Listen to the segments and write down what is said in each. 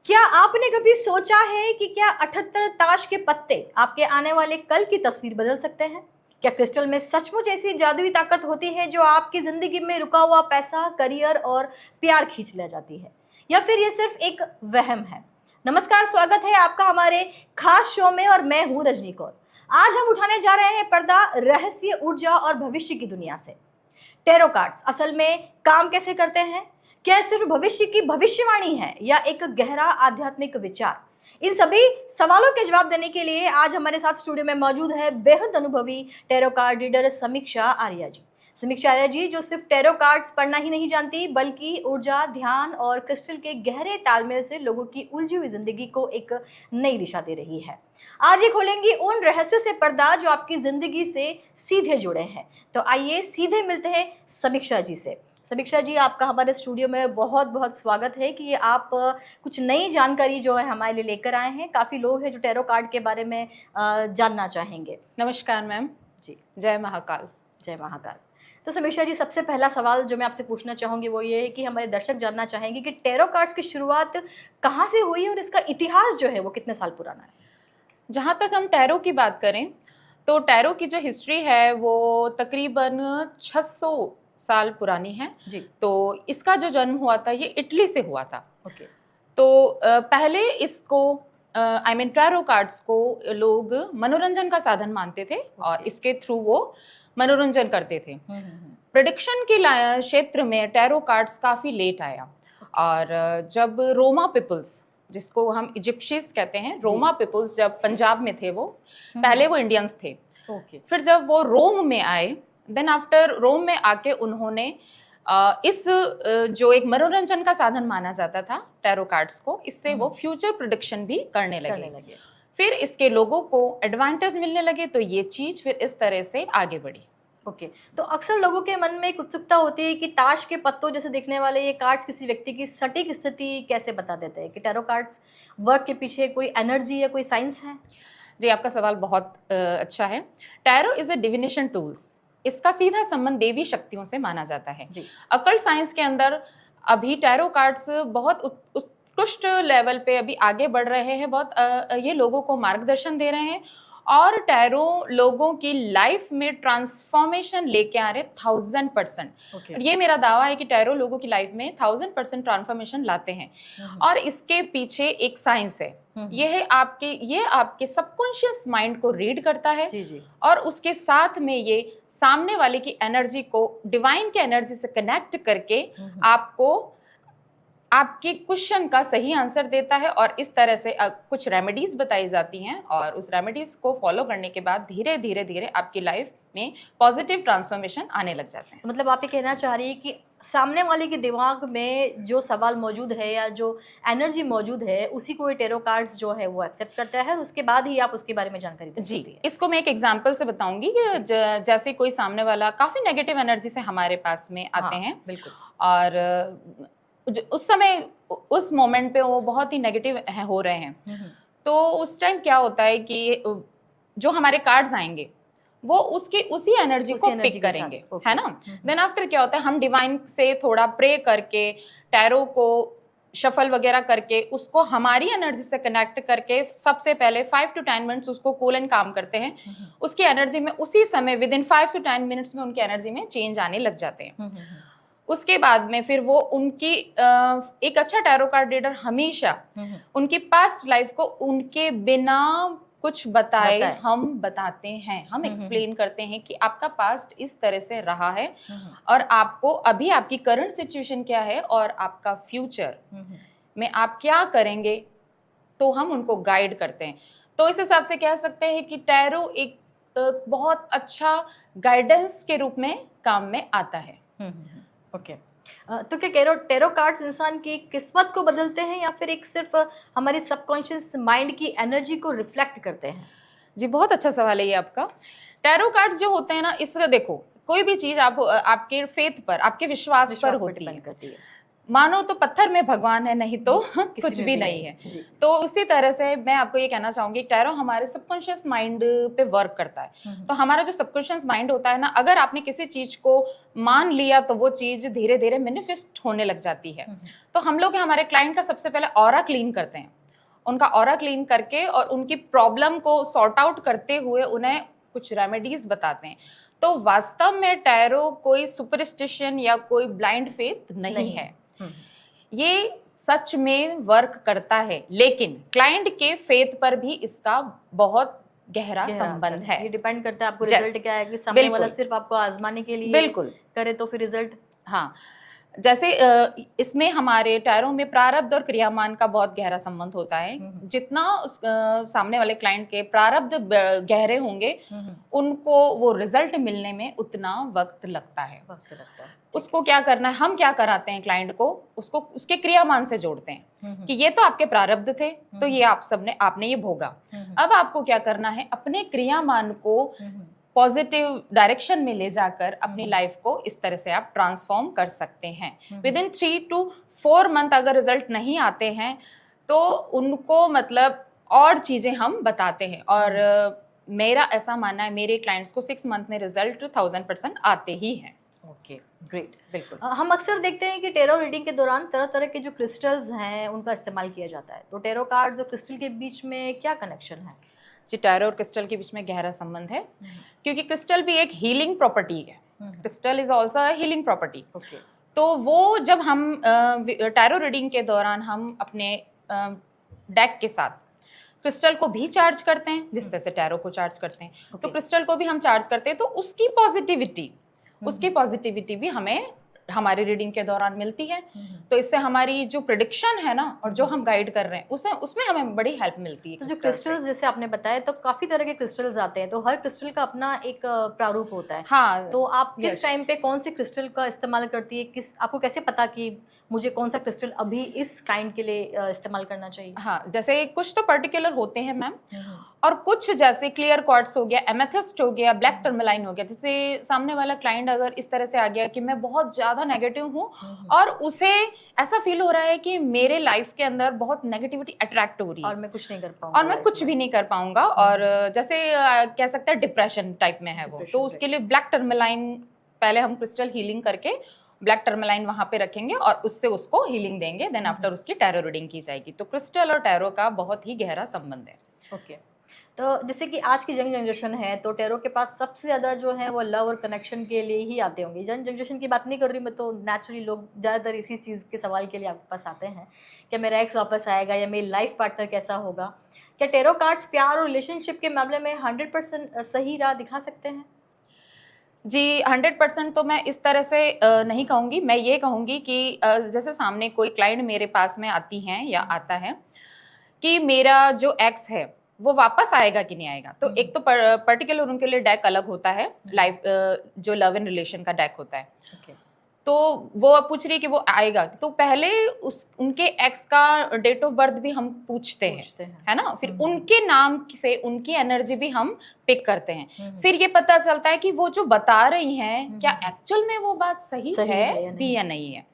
क्या आपने कभी सोचा है कि क्या 78 ताश के पत्ते आपके आने वाले कल की तस्वीर बदल सकते हैं? क्या क्रिस्टल में सचमुच ऐसी जादुई ताकत होती है जो आपकी जिंदगी में रुका हुआ पैसा, करियर और प्यार खींच ले जाती है, या फिर ये सिर्फ एक वहम है? नमस्कार, स्वागत है आपका हमारे खास शो में और मैं हूं रजनी कौर। आज हम उठाने जा रहे हैं पर्दा रहस्य, ऊर्जा और भविष्य की दुनिया से। टैरो कार्ड्स असल में काम कैसे करते हैं? क्या यह सिर्फ भविष्य की भविष्यवाणी है या एक गहरा आध्यात्मिक विचार? इन सभी सवालों के जवाब देने के लिए आज हमारे साथ स्टूडियो में मौजूद है बेहद अनुभवी टैरो कार्ड रीडर समीक्षा आर्या जी। समीक्षा आर्या जी जो सिर्फ टैरो कार्ड्स पढ़ना ही नहीं जानती, बल्कि ऊर्जा, ध्यान और क्रिस्टल के गहरे तालमेल से लोगों की उलझी हुई जिंदगी को एक नई दिशा दे रही है। आज ये खोलेंगी उन रहस्यों से पर्दा जो आपकी जिंदगी से सीधे जुड़े हैं। तो आइए सीधे मिलते हैं समीक्षा जी से। समीक्षा जी, आपका हमारे स्टूडियो में बहुत बहुत स्वागत है कि आप कुछ नई जानकारी जो है हमारे लिए लेकर आए हैं। काफ़ी लोग हैं जो टैरो कार्ड के बारे में जानना चाहेंगे। नमस्कार मैम जी, जय महाकाल। जय महाकाल। तो समीक्षा जी, सबसे पहला सवाल जो मैं आपसे पूछना चाहूँगी वो ये है कि हमारे दर्शक जानना चाहेंगे कि टैरो कार्ड्स की शुरुआत कहाँ से हुई और इसका इतिहास जो है वो कितने साल पुराना है? जहाँ तक हम टैरो की बात करें तो टैरो की जो हिस्ट्री है वो तकरीबन 600 साल पुरानी है जी। तो इसका जो जन्म हुआ था ये इटली से हुआ था। ओके। तो पहले इसको टैरो कार्ड्स को लोग मनोरंजन का साधन मानते थे और इसके थ्रू वो मनोरंजन करते थे। प्रेडिक्शन के क्षेत्र में टैरो कार्ड्स काफ़ी लेट आया और जब रोमा पीपल्स, जिसको हम इजिप्शियंस कहते हैं, रोमा पीपल्स जब पंजाब में थे, वो पहले वो इंडियंस थे। फिर जब वो रोम में आए, देन आफ्टर रोम में आके उन्होंने इस जो एक मनोरंजन का साधन माना जाता था टैरो कार्ड्स को, इससे वो फ्यूचर प्रेडिक्शन भी करने लगे। फिर इसके लोगों को एडवांटेज मिलने लगे तो ये चीज फिर इस तरह से आगे बढ़ी। ओके। तो अक्सर लोगों के मन में एक उत्सुकता होती है कि ताश के पत्तों जैसे दिखने वाले ये कार्ड्स किसी व्यक्ति की सटीक स्थिति कैसे बता देते हैं? कि टैरो कार्ड्स वर्क के पीछे कोई एनर्जी या कोई साइंस है? जी, आपका सवाल बहुत अच्छा है। Tarot is a divination tools. इसका सीधा संबंध देवी शक्तियों से माना जाता है। अकल्ट साइंस के अंदर अभी टैरो कार्ड्स बहुत उत्कृष्ट लेवल पे अभी आगे बढ़ रहे हैं। बहुत ये लोगों को मार्गदर्शन दे रहे हैं और टैरो लोगों की लाइफ में ट्रांसफॉर्मेशन लेके आ रहे 1000%। ये मेरा दावा है कि टैरो लोगों की लाइफ में 1000% ट्रांसफॉर्मेशन लाते हैं। और इसके पीछे एक साइंस है। ये आपके सबकॉन्शियस माइंड को रीड करता है। जी। और उसके साथ में ये सामने वाले की एनर्जी को डिवाइन के एनर्जी से कनेक्ट करके आपको आपके क्वेश्चन का सही आंसर देता है और इस तरह से कुछ रेमेडीज बताई जाती हैं और उस रेमेडीज को फॉलो करने के बाद धीरे धीरे धीरे आपकी लाइफ में पॉजिटिव ट्रांसफॉर्मेशन आने लग जाते हैं। मतलब आप ये कहना चाह रही है कि सामने वाले के दिमाग में जो सवाल मौजूद है या जो एनर्जी मौजूद है उसी को टैरो कार्ड्स जो है वो एक्सेप्ट करता है और उसके बाद ही आप उसके बारे में जानकारी दे सकती हैं। इसको मैं एक एग्जांपल से बताऊंगी कि जैसे कोई सामने वाला काफी नेगेटिव एनर्जी से हमारे पास में आते हैं। बिल्कुल। और उस समय उस मोमेंट पे वो बहुत ही नेगेटिव हो रहे हैं, तो उस टाइम क्या होता है कि जो हमारे कार्ड्स आएंगे वो उसी एनर्जी को पिक करेंगे, है ना। देन आफ्टर क्या होता है, हम डिवाइन से थोड़ा प्रे करके टैरो को शफल वगैरह करके उसको हमारी एनर्जी से कनेक्ट करके सबसे पहले 5 to 10 मिनट्स उसको कूल एंड काम करते हैं। उसकी एनर्जी में उसी समय विद इन 5 to 10 मिनट्स में उनकी एनर्जी में चेंज आने लग जाते हैं। उसके बाद में फिर वो उनकी एक अच्छा टैरो कार्ड रीडर हमेशा उनकी पास्ट लाइफ को उनके बिना कुछ बताए हम बताते हैं, हम एक्सप्लेन करते हैं कि आपका पास्ट इस तरह से रहा है और आपको अभी आपकी करंट सिचुएशन क्या है और आपका फ्यूचर में आप क्या करेंगे, तो हम उनको गाइड करते हैं। तो इस हिसाब से कह सकते हैं कि टैरो एक बहुत अच्छा गाइडेंस के रूप में काम में आता है। ओके। तो क्या टैरो कार्ड्स इंसान की किस्मत को बदलते हैं या फिर एक सिर्फ हमारी सबकॉन्शियस माइंड की एनर्जी को रिफ्लेक्ट करते हैं? जी, बहुत अच्छा सवाल है ये आपका। टैरो कार्ड्स जो होते हैं ना, इसका देखो कोई भी चीज आप आपके फेथ पर, आपके विश्वास पर होती है। मानो तो पत्थर में भगवान है, नहीं तो किसी कुछ में भी भी नहीं नहीं। है। जी। तो उसी तरह से मैं आपको ये कहना चाहूंगी, टैरो हमारे सबकॉन्शियस माइंड पे वर्क करता है। तो हमारा जो सबकॉन्शियस माइंड होता है ना, अगर आपने किसी चीज को मान लिया तो वो चीज धीरे धीरे मैनिफेस्ट होने लग जाती है। तो हम लोग हमारे क्लाइंट का सबसे पहले ऑरा क्लीन करते हैं, उनका ऑरा क्लीन करके और उनकी प्रॉब्लम को सॉर्ट आउट करते हुए उन्हें कुछ रेमेडीज बताते हैं। तो वास्तव में टैरो कोई सुपरस्टिशन या कोई ब्लाइंड फेथ नहीं है, ये सच में वर्क करता है, लेकिन क्लाइंट के फेथ पर भी इसका बहुत गहरा संबंध है। ये डिपेंड करता है आपको Yes, रिजल्ट क्या है, कि सामने वाला बिल्कुल सिर्फ आपको आजमाने के लिए बिल्कुल करे तो फिर रिजल्ट। हाँ, जैसे इसमें हमारे टैरो में प्रारब्ध और क्रियामान का बहुत गहरा संबंध होता है। जितना सामने वाले क्लाइंट के प्रारब्ध गहरे होंगे, उनको वो रिजल्ट मिलने में उतना वक्त लगता है। उसको क्या करना है, हम क्या कराते हैं क्लाइंट को, उसको उसके क्रियामान से जोड़ते हैं कि ये तो आपके प्रारब्ध थे, तो ये आपने ये भोगा। अब आपको क्या करना है, अपने क्रियामान को पॉजिटिव डायरेक्शन में ले जाकर अपनी लाइफ को इस तरह से आप ट्रांसफॉर्म कर सकते हैं। विद इन 3 to 4 मंथ अगर रिजल्ट नहीं आते हैं तो उनको मतलब और चीजें हम बताते हैं। और मेरा ऐसा मानना है, मेरे क्लाइंट्स को 6 मंथ में रिजल्ट 1000% आते ही हैं। Okay, great. बिल्कुल। हम अक्सर देखते हैं कि टैरो रीडिंग के दौरान तरह तरह के जो क्रिस्टल्स हैं उनका इस्तेमाल किया जाता है। तो टैरो कार्ड्स और क्रिस्टल के बीच में क्या कनेक्शन है? जी, टैरो और क्रिस्टल के बीच में गहरा संबंध है, क्योंकि क्रिस्टल भी एक हीलिंग प्रॉपर्टी है। Crystal is also a healing property. तो वो जब हम टैरो रीडिंग के दौरान हम अपने डेक के साथ क्रिस्टल को भी चार्ज करते हैं, जिस तरह से टैरो को चार्ज करते हैं, तो क्रिस्टल को भी हम चार्ज करते हैं। तो उसकी पॉजिटिविटी भी हमें हमारी रीडिंग के दौरान मिलती है। तो इससे हमारी जो प्रेडिक्शन है ना, और जो हम गाइड कर रहे हैं उसमें हमें बड़ी हेल्प मिलती है। तो जो क्रिस्टल्स जैसे आपने बताया, तो काफी तरह के क्रिस्टल्स आते हैं, तो हर क्रिस्टल का अपना एक प्रारूप होता है। हाँ, तो आप किस टाइम पे कौन से क्रिस्टल का इस्तेमाल करती है? आपको कैसे पता कि मुझे कौन सा क्रिस्टल अभी इस क्लाइंट के लिए इस्तेमाल करना चाहिए? हाँ, जैसे कुछ तो पर्टिकुलर होते हैं मैम, और कुछ जैसे क्लियर क्वार्ट्ज हो गया, एमेथिस्ट हो गया, ब्लैक टर्मलाइन हो गया। जैसे सामने वाला क्लाइंट अगर इस तरह से आ गया कि मैं बहुत ज्यादा नेगेटिव हूँ और उसे ऐसा फील हो रहा है कि मेरे लाइफ के अंदर बहुत नेगेटिविटी अट्रैक्ट हो रही है और मैं कुछ नहीं कर पाऊंगा, और मैं कुछ भी नहीं कर पाऊंगा, और जैसे कह सकते हैं डिप्रेशन टाइप में है वो, तो उसके लिए ब्लैक टर्मलाइन पहले हम क्रिस्टल हीलिंग करके ब्लैक टर्मलाइन वहां पे रखेंगे और उससे उसको हीलिंग देंगे, देन आफ्टर उसकी टैरो रीडिंग की जाएगी। तो क्रिस्टल और टैरो का बहुत ही गहरा संबंध है। ओके। तो जैसे कि आज की यंग जनरेशन है, तो टैरो के पास सबसे ज़्यादा जो है वो लव और कनेक्शन के लिए ही आते होंगे। यंग जनरेशन की बात नहीं कर रही मैं, तो नेचुरली लोग ज़्यादातर इसी चीज़ के सवाल के लिए आपके पास आते हैं कि मेरा एक्स वापस आएगा या मेरी लाइफ पार्टनर कैसा होगा। क्या टैरो कार्ड्स प्यार और रिलेशनशिप के मामले में 100% सही राह दिखा सकते हैं? जी, 100% तो मैं इस तरह से नहीं कहूँगी। मैं ये कहूँगी कि जैसे सामने कोई क्लाइंट मेरे पास में आती हैं या आता है कि मेरा जो एक्स है वो वापस आएगा कि नहीं आएगा, तो एक तो पर्टिकुलर उनके लिए डेक अलग होता है, लाइफ जो लव एंड रिलेशन का डेक होता है। तो वो पूछ रही है कि वो आएगा, तो पहले उनके एक्स का डेट ऑफ बर्थ भी हम पूछते हैं, है ना, फिर उनके नाम से उनकी एनर्जी भी हम पिक करते हैं। फिर ये पता चलता है कि वो जो बता रही हैं क्या एक्चुअल में वो बात सही है भी या नहीं है।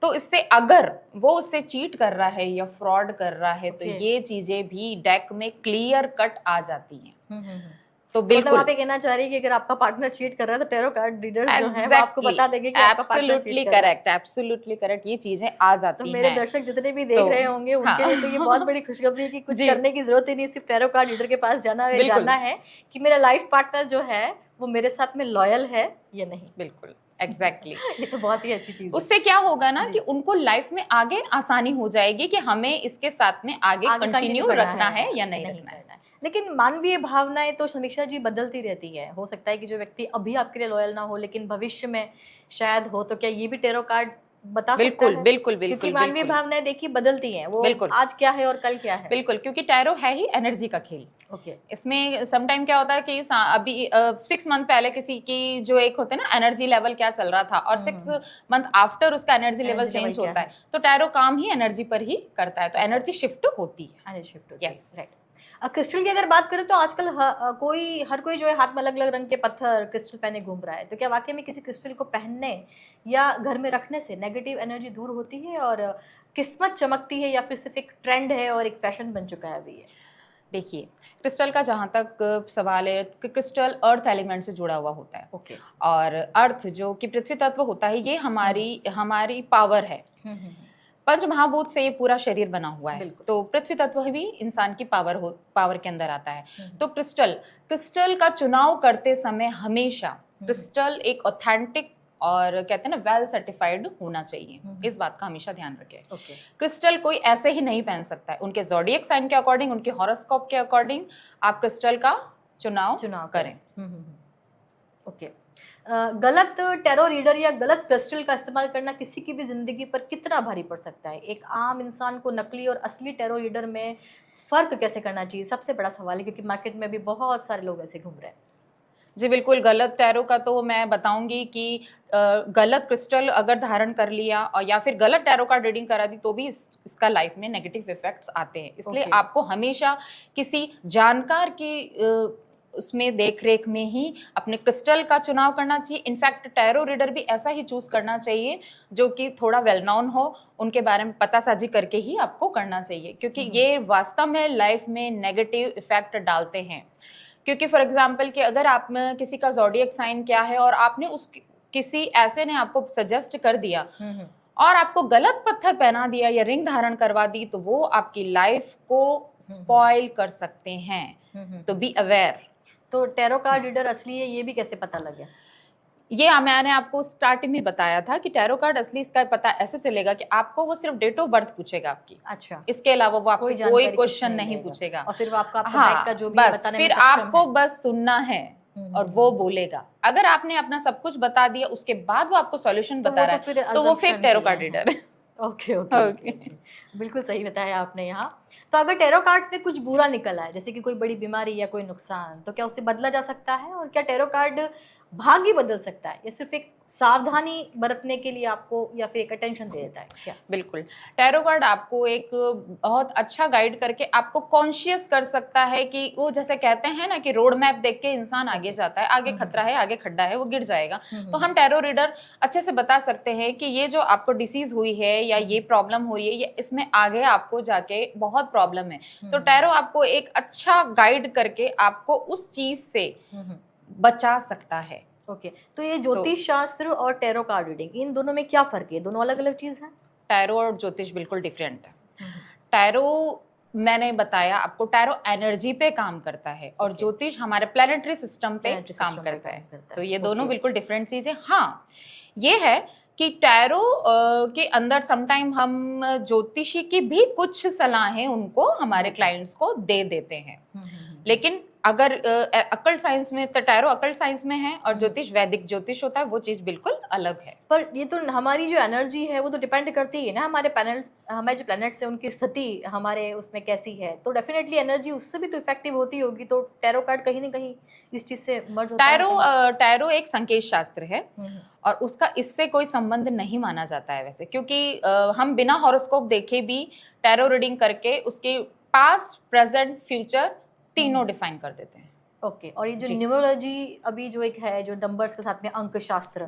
तो इससे अगर वो उससे चीट कर रहा है या फ्रॉड कर रहा है, तो ये चीजें भी डेक में क्लियर कट आ जाती हैं। तो बिल्कुल, मतलब आप ये कहना चाह रही है कि अगर आपका पार्टनर चीट कर रहा है तो टैरो कार्ड रीडर्स जो हैं वो आपको बता देंगे कि आपका पार्टनर चीट कर रहा है। एब्सोल्युटली करेक्ट, ये चीजें आ जाती हैं। तो मेरे दर्शक जितने भी देख रहे होंगे उनके लिए तो ये बहुत बड़ी खुशखबरी है कि कुछ करने की जरूरत ही नहीं, सिर्फ टैरो कार्ड रीडर के पास जाना है, जानना है कि मेरा लाइफ पार्टनर जो है वो मेरे साथ में लॉयल है या नहीं। बिल्कुल, एग्जैक्टली ये तो बहुत ही अच्छी चीज है। उससे क्या होगा ना कि उनको लाइफ में आगे आसानी हो जाएगी कि हमें इसके साथ में आगे कंटिन्यू रखना है या नहीं रखना है। लेकिन मानवीय भावनाएं तो समीक्षा जी बदलती रहती है। हो सकता है कि जो व्यक्ति अभी आपके लिए लॉयल ना हो लेकिन भविष्य में शायद हो, तो क्या ये भी टैरो कार्ड बता सकता है? बिल्कुल, क्योंकि मानवीय भावनाएं देखिए बदलती हैं, वो आज क्या है और कल क्या है। बिल्कुल, क्योंकि टैरो है ही एनर्जी का खेल। इसमें सम टाइम क्या होता है कि अभी 6 मंथ पहले किसी की जो एक होते हैं ना एनर्जी लेवल क्या चल रहा था, और 6 मंथ आफ्टर उसका एनर्जी लेवल चेंज होता है। तो टैरो काम ही एनर्जी पर ही करता है, तो एनर्जी शिफ्ट होती है। Yes, right. क्रिस्टल की अगर बात करें तो आजकल हर कोई जो है हाथ में अलग अलग रंग के पत्थर क्रिस्टल पहने घूम रहा है, तो क्या वाकई में किसी क्रिस्टल को पहनने या घर में रखने से नेगेटिव एनर्जी दूर होती है और किस्मत चमकती है, या फिर सिर्फ एक ट्रेंड है और एक फैशन बन चुका है अभी ये? देखिए, क्रिस्टल का जहाँ तक सवाल है कि क्रिस्टल अर्थ एलिमेंट से जुड़ा हुआ होता है ओके। और अर्थ जो कि पृथ्वी तत्व होता है, ये हमारी हमारी पावर है। पंच महाभूत से ये पूरा शरीर बना हुआ है, बिल्कुल। तो पृथ्वी तत्व भी इंसान की पावर के अंदर आता है। तो क्रिस्टल का चुनाव करते समय हमेशा क्रिस्टल एक ऑथेंटिक और कहते हैं ना वेल सर्टिफाइड होना चाहिए, इस बात का हमेशा ध्यान रखें। ओके। क्रिस्टल कोई ऐसे ही नहीं पहन सकता है, उनके ज़ोडिएक साइन के अकॉर्डिंग, उनके हॉरोस्कोप के अकॉर्डिंग आप क्रिस्टल का चुनाव करें। ओके। गलत टैरो रीडर या गलत क्रिस्टल का इस्तेमाल करना किसी की भी जिंदगी पर कितना भारी पड़ सकता है? एक आम इंसान को नकली और असली टैरो रीडर में फर्क कैसे करना चाहिए, सबसे बड़ा सवाल है, क्योंकि मार्केट में भी बहुत सारे लोग ऐसे घूम रहे हैं। जी बिल्कुल, गलत टैरो का तो मैं बताऊंगी कि गलत क्रिस्टल अगर धारण कर लिया और या फिर गलत टैरो कार्ड रीडिंग करा दी तो भी इसका लाइफ में नेगेटिव इफेक्ट्स आते हैं। इसलिए Okay. आपको हमेशा किसी जानकार की उसमें देख रेख में ही अपने क्रिस्टल का चुनाव करना चाहिए। इनफैक्ट टैरो रीडर भी ऐसा ही चूज करना चाहिए जो कि थोड़ा वेल नोन हो, उनके बारे में पता साझी करके ही आपको करना चाहिए, क्योंकि ये वास्तव में लाइफ में नेगेटिव इफेक्ट डालते हैं। क्योंकि फॉर एग्जाम्पल कि अगर आप में किसी का ज़ोडिएक साइन क्या है और आपने उस किसी ऐसे ने आपको सजेस्ट कर दिया और आपको गलत पत्थर पहना दिया या रिंग धारण करवा दी, तो वो आपकी लाइफ को स्पॉइल कर सकते हैं। तो बी अवेयर। तो टैरो कार्ड रीडर असली है ये भी कैसे पता लगे? ये मैंने आपको स्टार्टिंग में बताया था कि टैरो कार्ड असली इसका पता ऐसे चलेगा कि आपको वो सिर्फ डेट ऑफ बर्थ पूछेगा आपकी। अच्छा। इसके अलावा वो आपसे कोई जानकारी कुछ क्वेश्चन नहीं लेगा। पूछेगा और फिर वो आपका हाँ, का जो भी बस बताने में फिर सक्षम आपको है। बस सुनना है और वो बोलेगा। अगर आपने अपना सब कुछ बता दिया उसके बाद वो आपको सॉल्यूशन बता रहा है तो वो फेक टैरो कार्ड रीडर है। Okay okay. बिल्कुल सही बताया आपने यहाँ। तो अगर टैरो कार्ड्स में कुछ बुरा निकल आए, जैसे कि कोई बड़ी बीमारी या कोई नुकसान, तो क्या उसे बदला जा सकता है? और क्या टैरो कार्ड भाग्य बदल सकता है, या सिर्फ एक सावधानी बरतने के लिए आपको, या फिर एक अटेंशन दे देता है क्या? बिल्कुल, टैरो कार्ड आपको एक बहुत अच्छा गाइड करके आपको कॉन्शियस कर सकता है कि वो जैसे कहते हैं ना कि रोड मैप देख के इंसान आगे जाता है, आगे खतरा है, आगे खड्डा है, वो गिर जाएगा। तो हम टैरो रीडर अच्छे से बता सकते हैं कि ये जो आपको डिसीज हुई है या ये प्रॉब्लम हो रही है, ये इसमें आगे आपको जाके बहुत प्रॉब्लम है। तो टैरो आपको एक अच्छा गाइड करके आपको उस चीज से बचा सकता है। ओके। तो ये ज्योतिष शास्त्र और टैरो कार्ड रीडिंग, इन दोनों में क्या फर्क है? दोनों अलग अलग चीज है? टैरो और ज्योतिष बिल्कुल डिफरेंट है। टैरो मैंने बताया आपको, टैरो एनर्जी पे काम करता है और ज्योतिष हमारे प्लैनेटरी सिस्टम पे काम करता है। तो ये दोनों बिल्कुल डिफरेंट चीजें। हाँ, ये है कि टैरो के अंदर समटाइम हम ज्योतिषी की भी कुछ सलाहें उनको हमारे क्लाइंट्स को दे देते हैं, लेकिन अगर अकल्ट साइंस में, तो टैरो अकल्ट साइंस में है और ज्योतिष वैदिक ज्योतिष होता है, वो चीज बिल्कुल अलग है। पर ये तो हमारी जो एनर्जी है वो तो डिपेंड करती है ना, हमारे पैनल्स, हमारे जो प्लैनेट्स है उनकी स्थिति हमारे उसमें कैसी है, तो डेफिनेटली एनर्जी उससे भी तो इफेक्टिव होती होगी। तो टैरो कार्ड कहीं ना कहीं इस चीज से मर्ज होता है। टैरो एक संकेत शास्त्र है और उसका इससे कोई संबंध नहीं माना जाता है वैसे, क्योंकि हम बिना हॉरोस्कोप देखे भी टैरो रीडिंग करके उसके पास्ट, प्रेजेंट, फ्यूचर तीनों डिफाइन कर देते हैं। ओके। और ये जो न्यूमरोलॉजी अभी जो एक है, जो नंबर्स के साथ में अंक शास्त्र,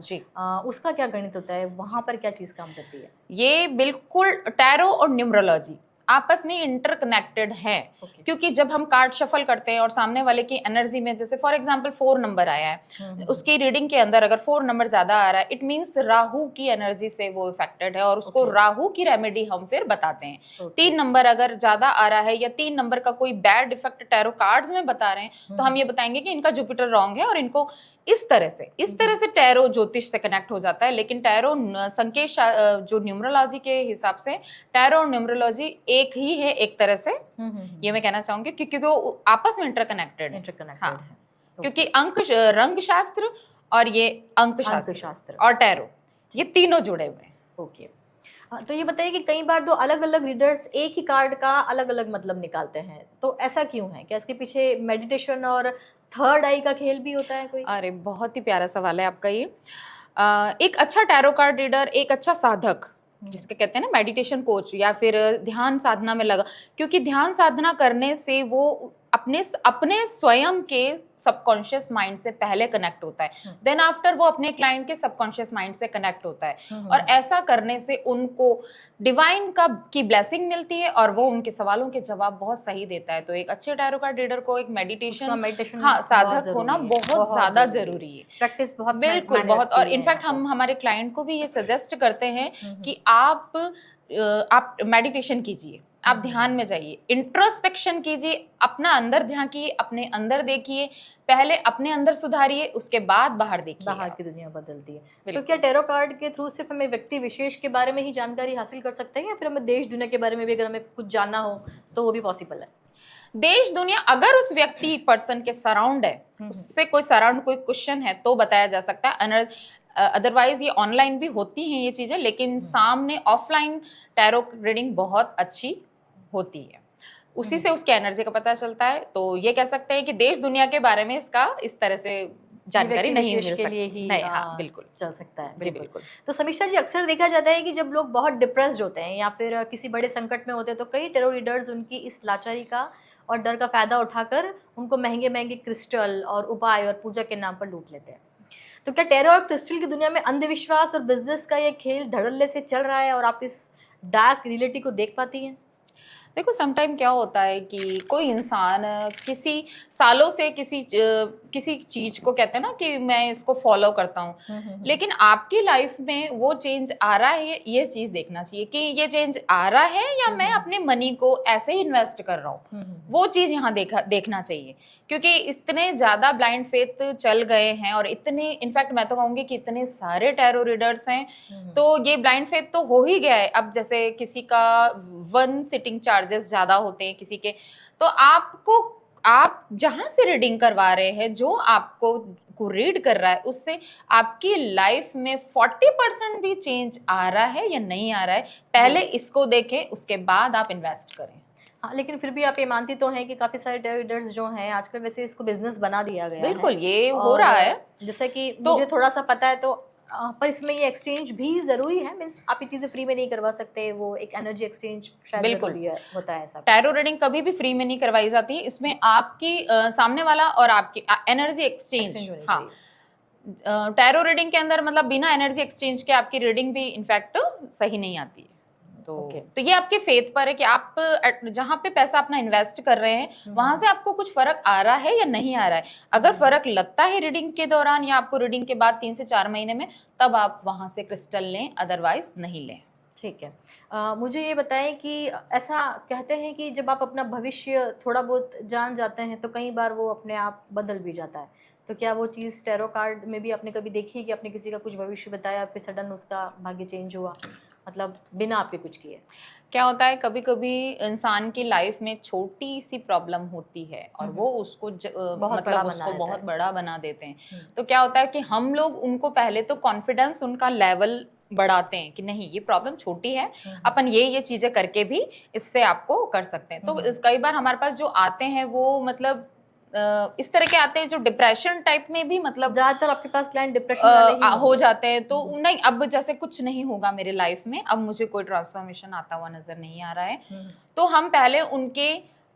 उसका क्या गणित होता है, वहां पर क्या चीज काम करती है? ये बिल्कुल टैरो और न्यूमरोलॉजी आपस में इंटरकनेक्टेड है। क्योंकि जब हम कार्ड शफल करते हैं और सामने वाले की एनर्जी में, जैसे फॉर एग्जांपल 4 नंबर आया है, उसकी रीडिंग के अंदर अगर 4 नंबर ज्यादा आ रहा है, इट मींस राहु की एनर्जी से वो इफेक्टेड है और उसको राहु की रेमेडी हम फिर बताते हैं। 3 नंबर अगर ज्यादा आ रहा है या 3 नंबर का कोई बैड इफेक्ट टैरो कार्ड्स में बता रहे हैं, तो हम ये बताएंगे कि इनका जुपिटर रॉन्ग है और इनको इस तरह से टैरो ज्योतिष से कनेक्ट हो जाता है। लेकिन टैरो संकेत जो न्यूमरोलॉजी के हिसाब से टैरो और न्यूमरोलॉजी एक ही है एक तरह से, ये मैं कहना चाहूंगी, क्योंकि वो आपस में इंटरकनेक्टेड है। हाँ, क्योंकि रंग शास्त्र और ये अंक शास्त्र और टैरो, ये तीनों जुड़े हुए हैं। ओके। तो ये बताइए कि कई बार दो अलग अलग रीडर्स एक ही कार्ड का अलग अलग मतलब निकालते हैं, तो ऐसा क्यों है? क्या इसके पीछे मेडिटेशन और थर्ड आई का खेल भी होता है कोई? अरे बहुत ही प्यारा सवाल है आपका ये। एक अच्छा टैरो कार्ड रीडर, एक अच्छा साधक जिसके कहते हैं ना मेडिटेशन कोच, या फिर ध्यान साधना में लगा, क्योंकि ध्यान साधना करने से वो अपने अपने स्वयं के सबकॉन्शियस माइंड से पहले कनेक्ट होता है, देन आफ्टर वो अपने क्लाइंट के सबकॉन्शियस माइंड से कनेक्ट होता है, और ऐसा करने से उनको डिवाइन की ब्लेसिंग मिलती है और वो उनके सवालों के जवाब बहुत सही देता है। तो एक अच्छे टैरो कार्ड रीडर को एक मेडिटेशन हाँ साधक होना बहुत ज्यादा जरूरी है, प्रैक्टिस बहुत बिल्कुल बहुत। और इनफैक्ट हम हमारे क्लाइंट को भी ये सजेस्ट करते हैं कि आप मेडिटेशन कीजिए, आप ध्यान में जाइए, इंट्रोस्पेक्शन कीजिए, अपना अंदर झांकिए, अपने अंदर देखिए, पहले अपने अंदर सुधारिए, उसके बाद बाहर देखिए। बाहर की दुनिया बदलती है। तो क्या टैरो कार्ड के थ्रू सिर्फ हमें व्यक्ति विशेष के बारे में ही जानकारी हासिल कर सकते हैं, या फिर हमें देश दुनिया के बारे में भी अगर हमें कुछ जानना हो तो वो भी पॉसिबल है? देश दुनिया अगर उस व्यक्ति पर्सन के सराउंड है, उससे कोई क्वेश्चन है तो बताया जा सकता है। अदरवाइज ये ऑनलाइन भी होती हैं ये चीजें, लेकिन सामने ऑफलाइन टैरो रीडिंग बहुत अच्छी होती है, उसी से उसके एनर्जी का पता चलता है। तो ये कह सकते हैं कि देश दुनिया के बारे में इसका इस तरह से जानकारी नहीं मिल सकती। नहीं, हाँ बिल्कुल चल सकता है। जी बिल्कुल। तो समीक्षा जी, अक्सर देखा जाता है कि जब लोग बहुत डिप्रेस्ड होते हैं या फिर किसी बड़े संकट में होते हैं तो कई टैरो रीडर्स उनकी इस लाचारी का और डर का फायदा उठाकर उनको महंगे महंगे क्रिस्टल और उपाय और पूजा के नाम पर लूट लेते हैं। तो क्या टैरो और क्रिस्टल की दुनिया में अंधविश्वास और बिजनेस का ये खेल धड़ल्ले से चल रहा है और आप इस डार्क रियलिटी को देख पाती हैं? देखो समटाइम क्या होता है कि कोई इंसान किसी सालों से किसी चीज को कहते हैं ना कि मैं इसको फॉलो करता हूँ, लेकिन आपकी लाइफ में वो चेंज आ रहा है, ये चीज देखना चाहिए कि ये चेंज आ रहा है या मैं अपने मनी को ऐसे ही इन्वेस्ट कर रहा हूँ, वो चीज यहाँ देखना चाहिए। क्योंकि इतने ज्यादा ब्लाइंड फेथ चल गए हैं और इतने, इनफैक्ट मैं तो कहूंगी कि इतने सारे टैरो रीडर्स हैं, तो ये ब्लाइंड फेथ तो हो ही गया है। अब जैसे किसी का 1 सिटिंग चार्जेस ज्यादा होते हैं किसी के, तो आप जहां से रीडिंग करवा रहे हैं, जो आपको रीड कर रहा है, उससे आपकी लाइफ में 40% भी चेंज आ रहा है या नहीं आ रहा है, पहले इसको देखें, उसके बाद आप इन्वेस्ट करें। हाँ, लेकिन फिर भी आप ये मानती तो हैं कि काफी सारे टैरो रीडर्स जो हैं आजकल वैसे इसको बिजनेस बना दिया गया है। बिल्कुल, ये हो रहा है। जैसे कि मुझे थोड़ा सा पता है, तो पर इसमें ये एक्सचेंज भी जरूरी है, मींस आप ये चीजें फ्री में नहीं करवा सकते, वो एक एनर्जी एक्सचेंज शायद जरूरी है, होता है ऐसा। टैरो रीडिंग कभी भी फ्री में नहीं करवाई जाती है, इसमें आपकी सामने वाला और आपकी एनर्जी एक्सचेंज। हाँ, टैरो रीडिंग के अंदर मतलब बिना एनर्जी एक्सचेंज के आपकी रीडिंग भी इनफैक्ट सही नहीं आती है। तो ये आपके फेथ पर है कि आप जहां पे पैसा अपना इन्वेस्ट कर रहे हैं वहां से आपको कुछ फर्क आ रहा है या नहीं आ रहा है। अगर फर्क लगता है रीडिंग के दौरान या आपको रीडिंग के बाद 3 से 4 महीने में, तब आप वहां से क्रिस्टल लें, अदरवाइज नहीं लें। ठीक है। मुझे ये बताएं कि ऐसा कहते हैं कि जब आप अपना भविष्य थोड़ा बहुत जान जाते हैं तो कई बार वो अपने आप बदल भी जाता है, तो क्या वो चीज़ टैरो कार्ड में भी आपने कभी देखी है कि आपने किसी का कुछ भविष्य बताया फिर सडन उसका भाग्य चेंज हुआ, मतलब बिना आपके कुछ किए? क्या होता है, कभी कभी इंसान की लाइफ में छोटी सी प्रॉब्लम होती है और वो उसको बहुत बड़ा बना देते हैं। तो क्या होता है कि हम लोग उनको पहले तो कॉन्फिडेंस, उनका लेवल बढ़ाते हैं कि नहीं ये प्रॉब्लम छोटी है, अपन ये चीजें करके भी इससे आपको कर सकते हैं। तो कई बार हमारे पास जो आते हैं वो मतलब इस तरह के आते हैं जो डिप्रेशन टाइप में भी, मतलब ज्यादातर आपके पास क्लाइंट डिप्रेशन वाले ही हो जाते हैं। तो नहीं, अब जैसे कुछ नहीं होगा मेरे लाइफ में, अब मुझे कोई ट्रांसफॉर्मेशन आता हुआ नजर नहीं आ रहा है, तो हम पहले उनके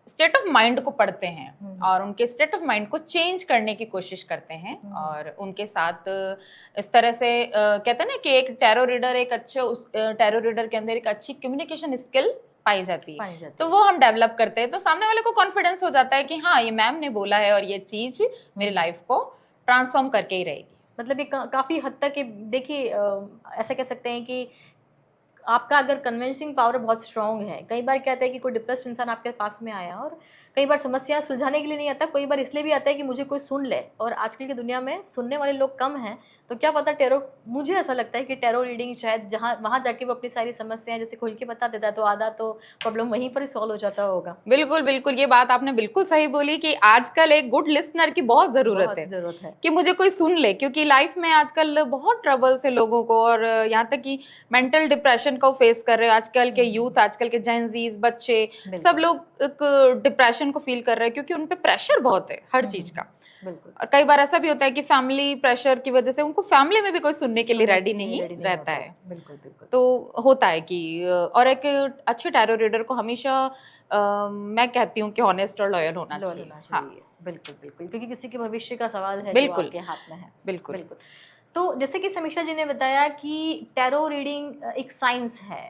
स्टेट ऑफ माइंड को पढ़ते हैं और उनके स्टेट ऑफ माइंड को चेंज करने की कोशिश करते हैं और उनके साथ इस तरह से कहते हैं ना कि एक टैरो रीडर टैरो रीडर के अंदर एक अच्छी कम्युनिकेशन स्किल पाई जाती है, तो वो हम डेवलप करते हैं। तो सामने वाले को कॉन्फिडेंस हो जाता है कि हाँ ये मैम ने बोला है और ये चीज मेरी लाइफ को ट्रांसफॉर्म करके ही रहेगी। मतलब ये काफी हद तक देखिए ऐसा कह सकते हैं कि आपका अगर कन्विंसिंग पावर बहुत स्ट्रांग है। कई बार क्या होता है कि कोई डिप्रेस्ड इंसान आपके पास में आया और कई बार समस्या सुलझाने के लिए नहीं आता, कई बार इसलिए भी आता है कि मुझे कोई सुन ले, और आजकल की दुनिया में सुनने वाले लोग कम हैं। तो क्या पता टैरो, मुझे ऐसा लगता है कि टैरो रीडिंग शायद वहाँ जाके वो अपनी सारी समस्याएं जैसे खुल के बता देता है तो आधा तो प्रॉब्लम वहीं पर ही सॉल्व हो जाता होगा। बिल्कुल बिल्कुल, ये बात आपने बिल्कुल सही बोली कि आजकल एक गुड लिसनर की बहुत जरूरत है कि मुझे कोई सुन ले, क्योंकि लाइफ में आजकल बहुत ट्रबल्स है लोगों को, और यहाँ तक कि मेंटल डिप्रेशन को फेस कर रहे हैं। आजकल के यूथ, आजकल के जेनजीज बच्चे सब लोग एक डिप्रेशन को फील कर रहे हैं क्योंकि उन पे प्रेशर बहुत है हर चीज का। बिल्कुल। और कई बार ऐसा भी होता है कि फैमिली प्रेशर की वजह से उनको फैमिली में भी कोई सुनने के लिए रेडी नहीं रहता है। बिल्कुल बिल्कुल। तो होता है कि और एक अच्छे टैरो रीडर को हमेशा मैं कहती हूँ कि ऑनेस्ट और लॉयल होना चाहिए। हाँ, बिल्कुल बिल्कुल, क्योंकि किसी के भविष्य का सवाल है जो बिल्कुल आपके हाथ में है। बिल्कुल बिल्कुल। तो जैसे कि समीक्षा जी ने बताया कि टैरो रीडिंग एक साइंस है,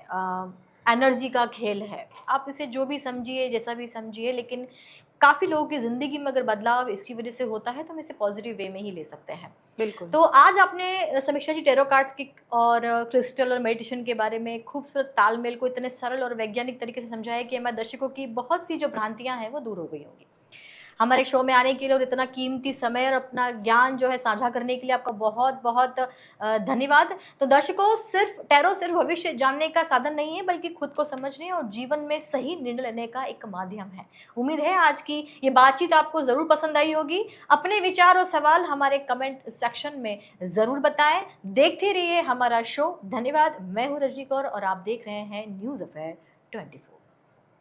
एनर्जी का खेल है, आप इसे जो भी समझिए, जैसा भी समझिए, लेकिन काफ़ी लोगों की ज़िंदगी में अगर बदलाव इसकी वजह से होता है तो हम इसे पॉजिटिव वे में ही ले सकते हैं। बिल्कुल। तो आज आपने समीक्षा जी टैरो कार्ड्स की और क्रिस्टल और मेडिटेशन के बारे में खूबसूरत तालमेल को इतने सरल और वैज्ञानिक तरीके से समझाया कि हमारे दर्शकों की बहुत सी जो भ्रांतियां हैं वो दूर हो गई होंगी। हमारे शो में आने के लिए और इतना कीमती समय और अपना ज्ञान जो है साझा करने के लिए आपका बहुत बहुत धन्यवाद। तो दर्शकों, टैरो सिर्फ भविष्य जानने का साधन नहीं है, बल्कि खुद को समझने और जीवन में सही निर्णय लेने का एक माध्यम है। उम्मीद है आज की ये बातचीत आपको जरूर पसंद आई होगी। अपने विचार और सवाल हमारे कमेंट सेक्शन में जरूर बताएं। देखते रहिए हमारा शो। धन्यवाद। मैं हूँ रजनी कौर और आप देख रहे हैं न्यूज़ अफेयर 24।